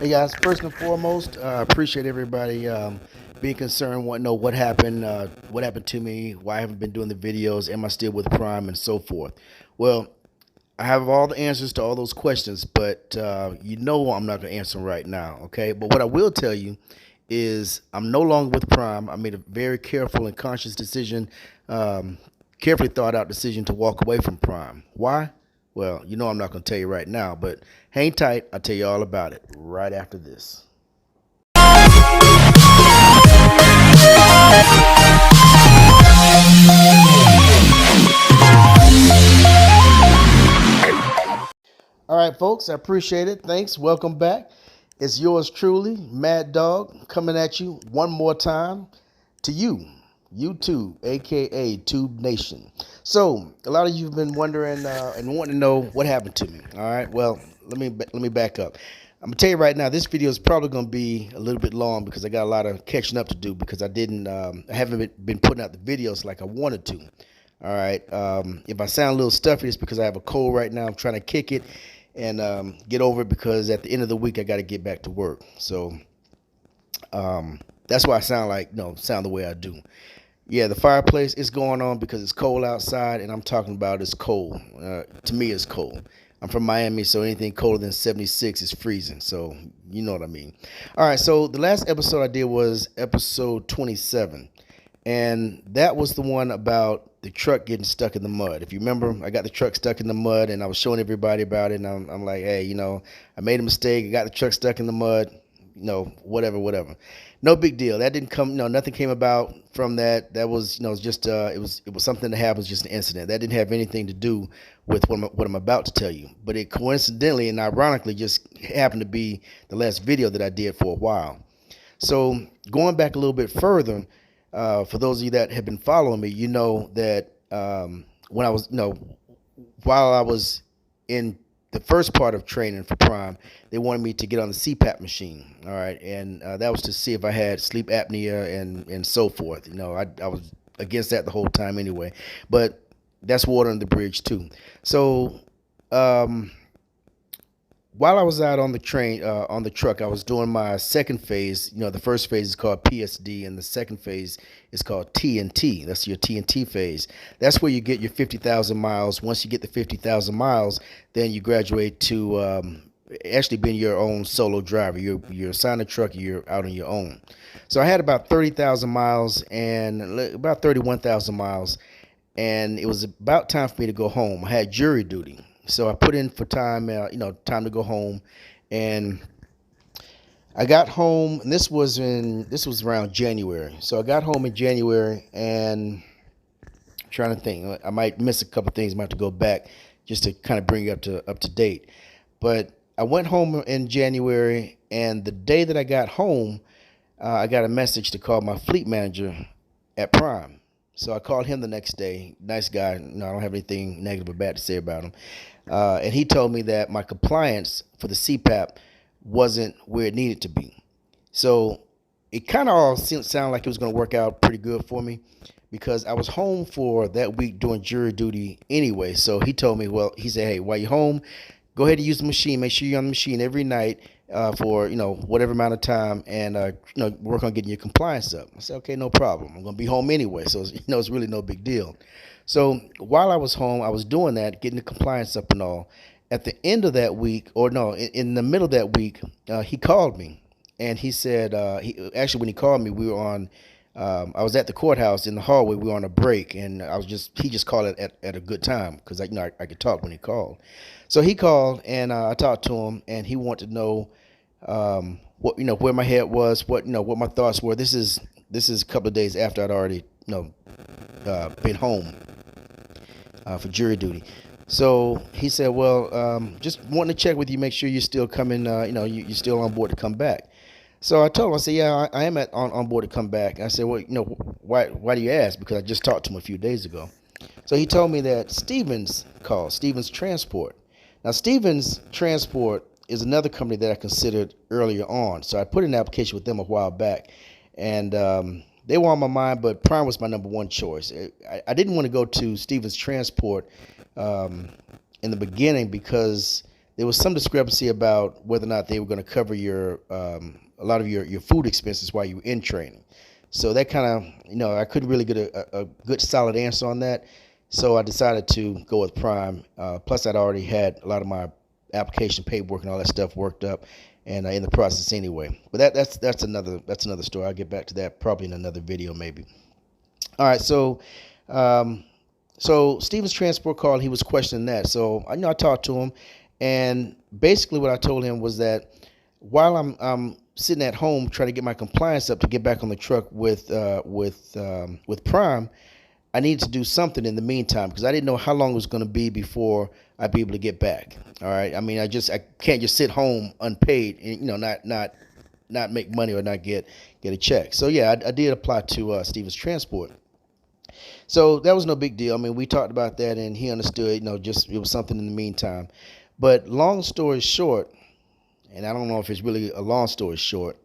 Hey guys, first and foremost, I appreciate everybody being concerned, want to know what happened to me, why I haven't been doing the videos, am I still with Prime, and so forth. Well, I have all the answers to all those questions, but you know I'm not going to answer them right now, okay? But what I will tell you is I'm no longer with Prime. I made a very careful and conscious decision, carefully thought out decision to walk away from Prime. Why? Well, you know I'm not going to tell you right now, but hang tight. I'll tell you all about it right after this. All right, folks, I appreciate it. Thanks. Welcome back. It's yours truly, Mad Dog, coming at you one more time to you, YouTube, aka Tube Nation. So, a lot of you have been wondering and wanting to know what happened to me. All right, well, let me back up. I'm gonna tell you right now, this video is probably gonna be a little bit long because I got a lot of catching up to do because I haven't been putting out the videos like I wanted to. All right. If I sound a little stuffy, it's because I have a cold right now. I'm trying to kick it and get over it because at the end of the week I got to get back to work. So that's why I sound the way I do. Yeah, the fireplace is going on because it's cold outside, and I'm talking about it's cold. To me, it's cold. I'm from Miami, so anything colder than 76 is freezing. So you know what I mean. All right, so the last episode I did was episode 27, and that was the one about the truck getting stuck in the mud. If you remember, I got the truck stuck in the mud, and I was showing everybody about it. And I'm like, hey, I made a mistake. I got the truck stuck in the mud. Whatever. No big deal. That didn't come. No, nothing came about from that. That was, it was just, it was something that happened, just an incident. That didn't have anything to do with what I'm about to tell you. But it coincidentally and ironically just happened to be the last video that I did for a while. So going back a little bit further, for those of you that have been following me, you know that when I was, while I was in the first part of training for Prime, they wanted me to get on the CPAP machine. All right, and that was to see if I had sleep apnea and so forth. I was against that the whole time anyway, but that's water under the bridge too. So while I was out on the train, on the truck, I was doing my second phase. The first phase is called PSD, and the second phase is called TNT. That's your TNT phase. That's where you get your 50,000 miles. Once you get the 50,000 miles, then you graduate to actually being your own solo driver. You're assigned a truck, you're out on your own. So I had about 30,000 miles and about 31,000 miles, and it was about time for me to go home. I had jury duty. So I put in for time, time to go home, and I got home. And this was around January. So I got home in January, and I'm trying to think. I might miss a couple things. I might have to go back just to kind of bring you up to date. But I went home in January, and the day that I got home, I got a message to call my fleet manager at Prime. So I called him the next day. Nice guy. No, I don't have anything negative or bad to say about him. And he told me that my compliance for the CPAP wasn't where it needed to be. So it kind of all sounded like it was going to work out pretty good for me because I was home for that week doing jury duty anyway. So he told me, well, he said, hey, while you're home, go ahead and use the machine. Make sure you're on the machine every night for whatever amount of time, and work on getting your compliance up. I said, okay, no problem. I'm gonna be home anyway, so it's really no big deal. So while I was home, I was doing that, getting the compliance up and all. At the end of that week, or no, in the middle of that week, he called me, and he said, when he called me, we were on. I was at the courthouse in the hallway. We were on a break, and he just called it at a good time because I could talk when he called. So he called, and I talked to him, and he wanted to know what where my head was, what my thoughts were. This is a couple of days after I'd already been home for jury duty. So he said, well, just wanting to check with you, make sure you're still coming, you're still on board to come back. So I told him, I said, yeah, I am on board to come back. I said, well, why do you ask? Because I just talked to him a few days ago. So he told me that Stevens called, Stevens Transport. Now, Stevens Transport is another company that I considered earlier on. So I put in an application with them a while back, and they were on my mind, but Prime was my number one choice. I didn't want to go to Stevens Transport in the beginning because there was some discrepancy about whether or not they were going to cover your a lot of your food expenses while you were in training. So that kind of, I couldn't really get a good solid answer on that. So I decided to go with Prime. Plus, I'd already had a lot of my application paperwork and all that stuff worked up, and in the process anyway. But that's another story. I'll get back to that probably in another video maybe. All right, so Stevens Transport called. He was questioning that. So I talked to him, and basically what I told him was that while I'm sitting at home trying to get my compliance up to get back on the truck with Prime, I needed to do something in the meantime because I didn't know how long it was going to be before I'd be able to get back. All right, I mean I can't just sit home unpaid and not make money or not get a check. So yeah, I did apply to Stevens Transport. So that was no big deal. I mean, we talked about that and he understood, just it was something in the meantime. But long story short, and I don't know if it's really a long story short,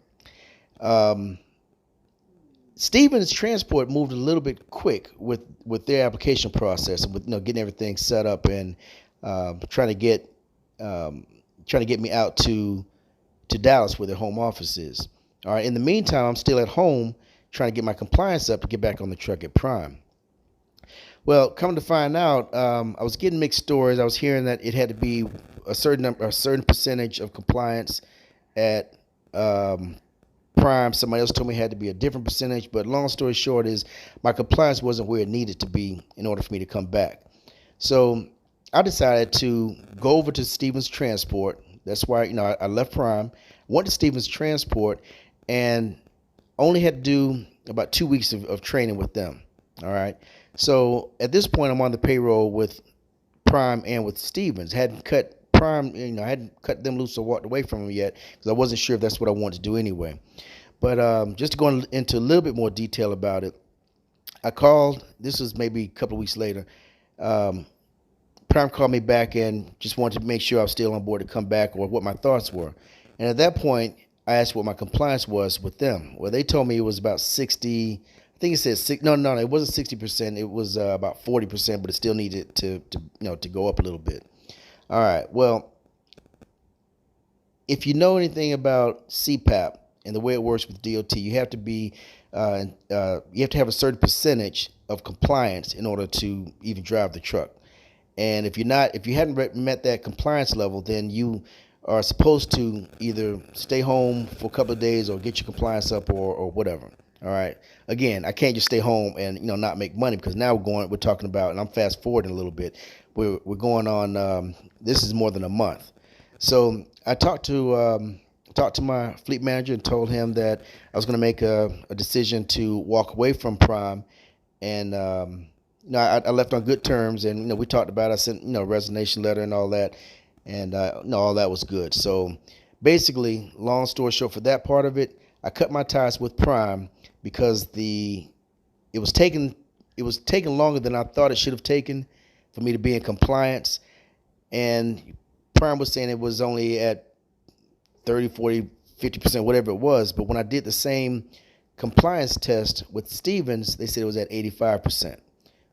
Stevens Transport moved a little bit quick with their application process and with getting everything set up and trying to get me out to Dallas where their home office is. All right. In the meantime, I'm still at home trying to get my compliance up to get back on the truck at Prime. Well, coming to find out, I was getting mixed stories. I was hearing that it had to be a certain percentage of compliance at Prime. Somebody else told me it had to be a different percentage. But long story short is my compliance wasn't where it needed to be in order for me to come back. So I decided to go over to Stevens Transport. That's why I left Prime, went to Stevens Transport, and only had to do about 2 weeks of training with them. All right. So at this point, I'm on the payroll with Prime and with Stevens. Hadn't cut Prime, I hadn't cut them loose or walked away from them yet because I wasn't sure if that's what I wanted to do anyway. But just to go into a little bit more detail about it, I called. This was maybe a couple of weeks later. Prime called me back and just wanted to make sure I was still on board to come back or what my thoughts were. And at that point, I asked what my compliance was with them. Well, they told me it was about 60. I think it said six. No, it wasn't 60%. It was about 40%, but it still needed to go up a little bit. All right. Well, if you know anything about CPAP and the way it works with DOT, you have to be you have to have a certain percentage of compliance in order to even drive the truck. And if you hadn't met that compliance level, then you are supposed to either stay home for a couple of days or get your compliance up or whatever. All right. Again, I can't just stay home and not make money because now we're talking about, and I'm fast forwarding a little bit. We're going on. This is more than a month. So I talked to my fleet manager and told him that I was going to make a decision to walk away from Prime, and I left on good terms, and we talked about it. I sent a resignation letter and all that, and all that was good. So basically, long story short, for that part of it, I cut my ties with Prime because it was taking longer than I thought it should have taken for me to be in compliance, and Prime was saying it was only at 30, 40, 50%, whatever it was. But when I did the same compliance test with Stevens, they said it was at 85%.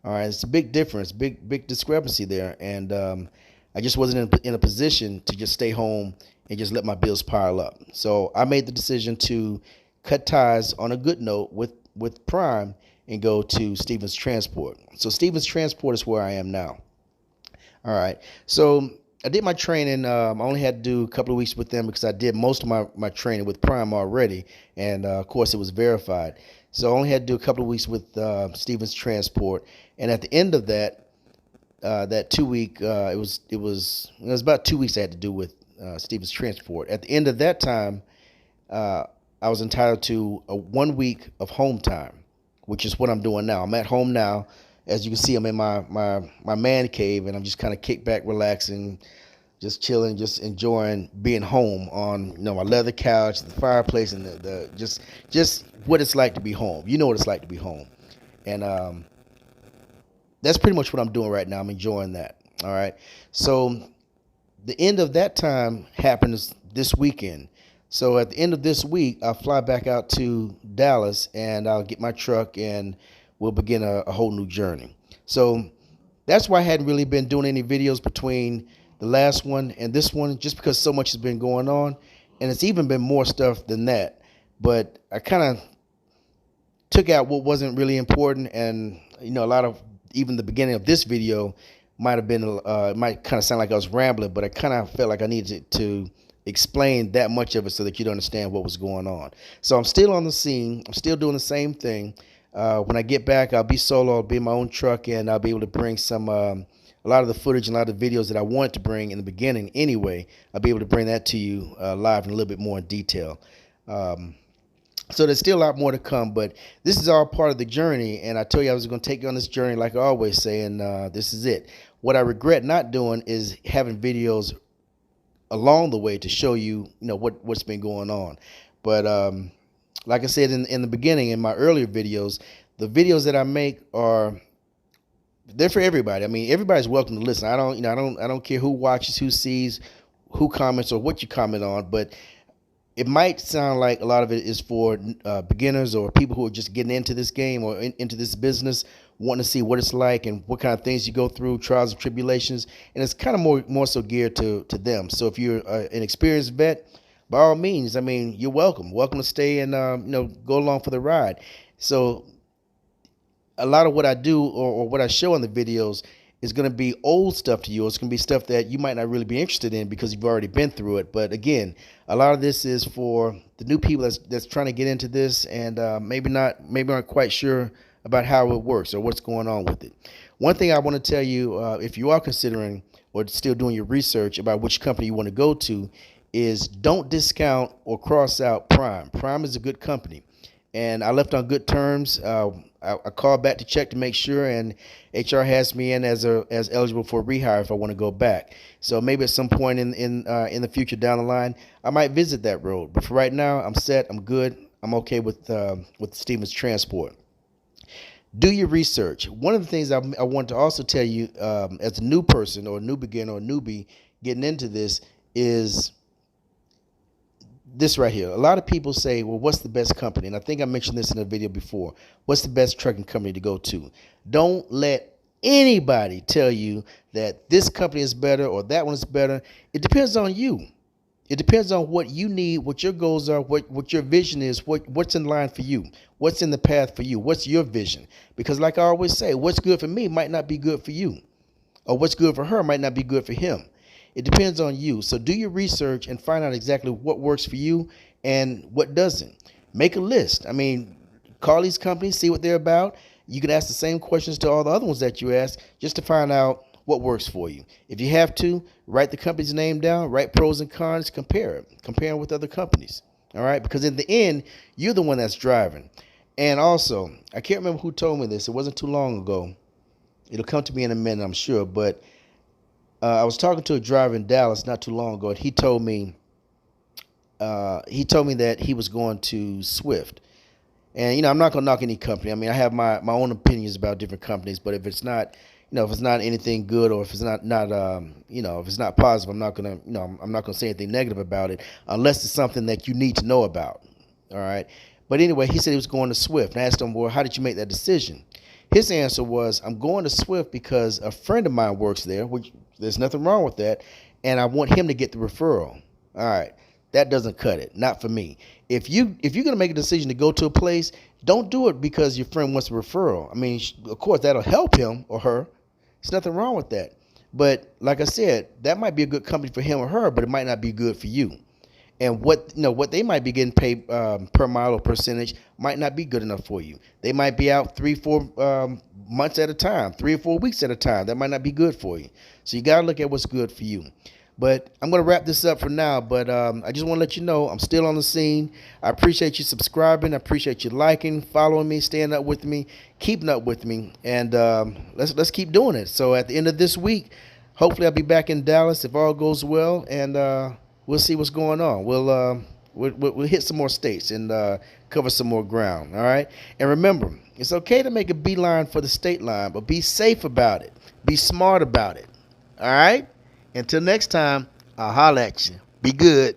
All right, it's a big difference, big discrepancy there, and I just wasn't in a position to just stay home and just let my bills pile up. So I made the decision to cut ties on a good note with Prime and go to Stevens Transport. So Stevens Transport is where I am now. All right, so I did my training. I only had to do a couple of weeks with them because I did most of my training with Prime already, and of course it was verified. So I only had to do a couple of weeks with Stevens Transport, and at the end of that 2 week, it was about 2 weeks I had to do with Stevens Transport. At the end of that time, I was entitled to a 1 week of home time, which is what I'm doing now. I'm at home now. As you can see, I'm in my man cave, and I'm just kind of kicked back, relaxing, just chilling, just enjoying being home on my leather couch, the fireplace, and the just what it's like to be home. You know what it's like to be home, and that's pretty much what I'm doing right now. I'm enjoying that. All right, so the end of that time happens this weekend. So at the end of this week, I'll fly back out to Dallas, and I'll get my truck, and we'll begin a whole new journey. So that's why I hadn't really been doing any videos between the last one, and this one, just because so much has been going on, and it's even been more stuff than that. But I kind of took out what wasn't really important, and a lot of even the beginning of this video might have been it might kind of sound like I was rambling, but I kind of felt like I needed to explain that much of it so that you'd understand what was going on. So I'm still on the scene. I'm still doing the same thing. When I get back, I'll be solo. I'll be in my own truck, and I'll be able to bring some a lot of the footage and a lot of the videos that I wanted to bring in the beginning anyway. I'll be able to bring that to you live and a little bit more in detail. So there's still a lot more to come, but this is all part of the journey, and I told you I was going to take you on this journey like I always say, and this is it. What I regret not doing is having videos along the way to show you, what's been going on. But like I said in the beginning, in my earlier videos, the videos that I make they're for everybody. I mean, everybody's welcome to listen. I don't care who watches, who sees, who comments, or what you comment on, but it might sound like a lot of it is for beginners or people who are just getting into this game or into this business, wanting to see what it's like and what kind of things you go through, trials and tribulations, and it's kind of more so geared to them. So if you're an experienced vet, by all means, I mean, you're welcome to stay and go along for the ride. So a lot of what I do or what I show in the videos is going to be old stuff to you. It's going to be stuff that you might not really be interested in because you've already been through it. But again, a lot of this is for the new people that's trying to get into this and maybe aren't quite sure about how it works or what's going on with it. One thing I want to tell you, if you are considering or still doing your research about which company you want to go to, is don't discount or cross out Prime. Prime is a good company, and I left on good terms. I called back to check to make sure, and HR has me in as eligible for rehire if I want to go back. So maybe at some point in the future down the line, I might visit that road. But for right now, I'm set. I'm good. I'm okay with Stevens Transport. Do your research. One of the things I want to also tell you as a new person or a new beginner or newbie getting into this is this right here. A lot of people say, well, what's the best company? And I think I mentioned this in a video before. What's the best trucking company to go to? Don't let anybody tell you that this company is better or that one is better. It depends on you. It depends on what you need, what your goals are, what your vision is, what's in line for you, what's in the path for you, what's your vision. Because like I always say, what's good for me might not be good for you, or what's good for her might not be good for him. It depends on you. So do your research and find out exactly what works for you and what doesn't. Make a list. I mean, call these companies, see what they're about. You can ask the same questions to all the other ones that you ask just to find out what works for you. If you have to, write the company's name down, write pros and cons, compare them with other companies. All right? Because in the end, you're the one that's driving. And also, I can't remember who told me this. It wasn't too long ago. It'll come to me in a minute, I'm sure. But I was talking to a driver in Dallas not too long ago, and he told me that he was going to Swift. And I'm not gonna knock any company. I mean, I have my own opinions about different companies, but if it's not anything good, or if it's not if it's not positive, I'm not gonna say anything negative about it unless it's something that you need to know about. All right. But anyway, he said he was going to Swift, and I asked him, well, how did you make that decision? His answer was, I'm going to Swift because a friend of mine works there, which there's nothing wrong with that, and I want him to get the referral. All right, that doesn't cut it. Not for me. If you're going to make a decision to go to a place, don't do it because your friend wants a referral. I mean, of course, that'll help him or her. There's nothing wrong with that. But like I said, that might be a good company for him or her, but it might not be good for you. And what they might be getting paid per mile or percentage might not be good enough for you. They might be out 3-4 months at a time, 3 or 4 weeks at a time. That might not be good for you. So you got to look at what's good for you. But I'm going to wrap this up for now. But I just want to let you know I'm still on the scene. I appreciate you subscribing. I appreciate you liking, following me, staying up with me, keeping up with me. And let's keep doing it. So at the end of this week, hopefully I'll be back in Dallas if all goes well. And we'll see what's going on. We'll hit some more states and cover some more ground. All right. And remember, it's okay to make a beeline for the state line, but be safe about it. Be smart about it. All right. Until next time, I'll holler at you. Be good.